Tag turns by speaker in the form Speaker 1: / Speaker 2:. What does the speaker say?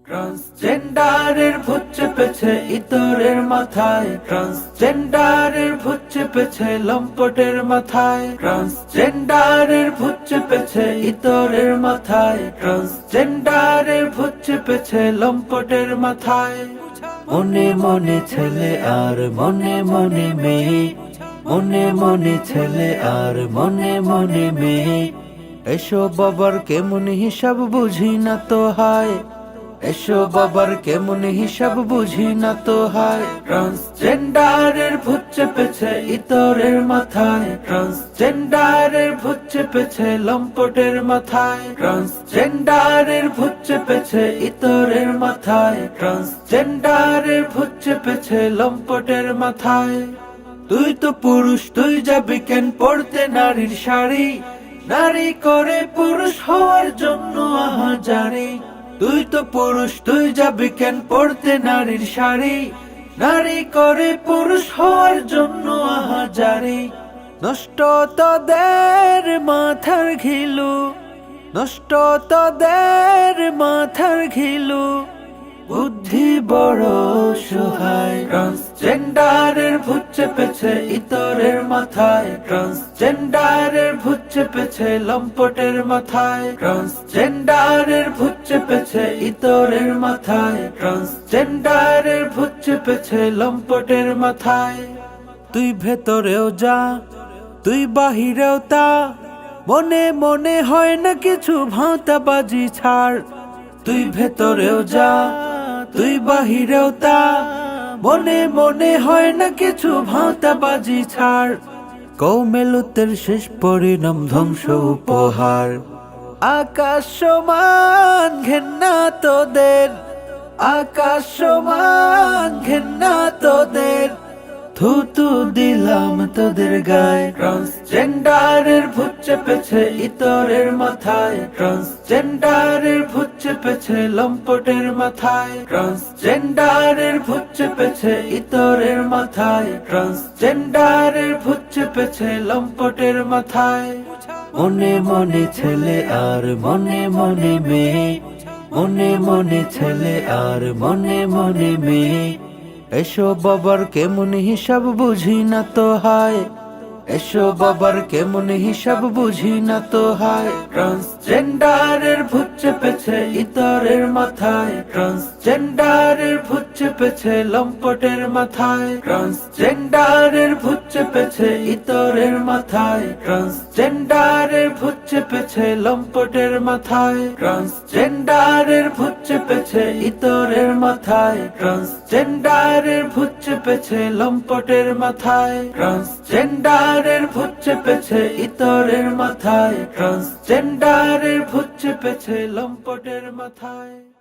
Speaker 1: ট্রান্সজেন্ডারের ভূত চেপেছে ইতরের মাথায়, ট্রান্সজেন্ডারের ভূত চেপেছে লম্পটের মাথায়, ট্রান্সজেন্ডারের ভূত চেপেছে ইতরের মাথায়, ট্রান্সজেন্ডারের ভূত চেপেছে লম্পটের মাথায়। মনে মনে ছেলে আর মনে মনে মেয়ে, মনে মনে ছেলে আর মনে মনে মেয়ে, এসো বাবার কেমন হিসাব বুঝি না তো হয়, এসো বাবার কেমন হিসাব বুঝি না তো হয়। ট্রান্সজেন্ডারের ভূত চেপেছে ইতরের মাথায়, ট্রান্সজেন্ডারের ভূত চেপেছে লম্পটের মাথায়, ট্রান্সজেন্ডারের ভূত চেপেছে ইতরের মাথায়, ট্রান্সজেন্ডারের ভূত চেপেছে লম্পটের মাথায়। তুই তো পুরুষ, তুই যাবি কেন পড়তে নারীর শাড়ি, নারী করে পুরুষ হওয়ার জন্য আহাজারি। তুই তো পুরুষ, তুই যাবি কেন পড়তে নারীর শাড়ি, নারী করে পুরুষ হওয়ার জন্য আহাজারি। নষ্ট তোদের মাথার ঘিলু, নষ্ট তোদের মাথার ঘিলু, বুদ্ধি বড় সহায়। ট্রান্সজেন্ডারের ভূত চেপেছে ইতরের মাথায়, ট্রান্সজেন্ডারের ভূত চেপেছে লম্পটের মাথায়, ট্রান্সজেন্ডারের ভূত চেপেছে ইতরের মাথায়, ট্রান্সজেন্ডারের ভূত চেপেছে লম্পটের মাথায়। তুই ভেতরেও যা, তুই বাহিরেও তা, মনে মনে হয় না কিছু ভাঁতাবাজি ছাড়। তুই ভেতরেও যা, তুই বাহিরেও তা, মনে মনে হয় না কিছু ভাঁতাবাজি ছাড়। কৌমেলুতের শেষ পরিণাম ধ্বংস উপহার। আকাশ সমান ঘেন্না তোদের, আকাশ সমান ঘেন্না তোদের, থুতু দিলাম তোদের গায়ে। ট্রান্সজেন্ডারের ভূত চেপেছে ইতরের মাথায়, ট্রান্সজেন্ডারের ভূত চেপেছে লম্পটের মাথায়, ট্রান্সজেন্ডারের ভূত চেপেছে ইতরের মাথায়, ট্রান্সজেন্ডারের ভূত চেপেছে লম্পটের মাথায়। মনে মনে ছেলে আর মনে মনে মেয়ে, মনে মনে ছেলে আর মনে মনে মেয়ে, এসো বাবার কেমন হিসাব বুঝি না তো হয়, এসো বাবার কেমন হিসাব বুঝি না তো হয়। ট্রান্সজেন্ডারের ভূত চেপেছে ইতরের মাথায়, ট্রান্সজেন্ডারের ভূত চেপেছে লম্পটের মাথায়, ট্রান্সজেন্ডারের ভূত চেপেছে ইতরের মাথায়, ট্রান্সজেন্ডারের ভূত চেপেছে লম্পটের মাথায়, ট্রান্সজেন্ডারের ভূত চেপেছে ইতরের মাথায়, ট্রান্সজেন্ডারের ভূত চেপেছে লম্পটের মাথায়, ট্রান্সজেন্ডারের ভূত চেপেছে ইতরের মাথায়, ট্রান্সজেন্ডারের ভূত চেপেছে লম্পটের মাথায়।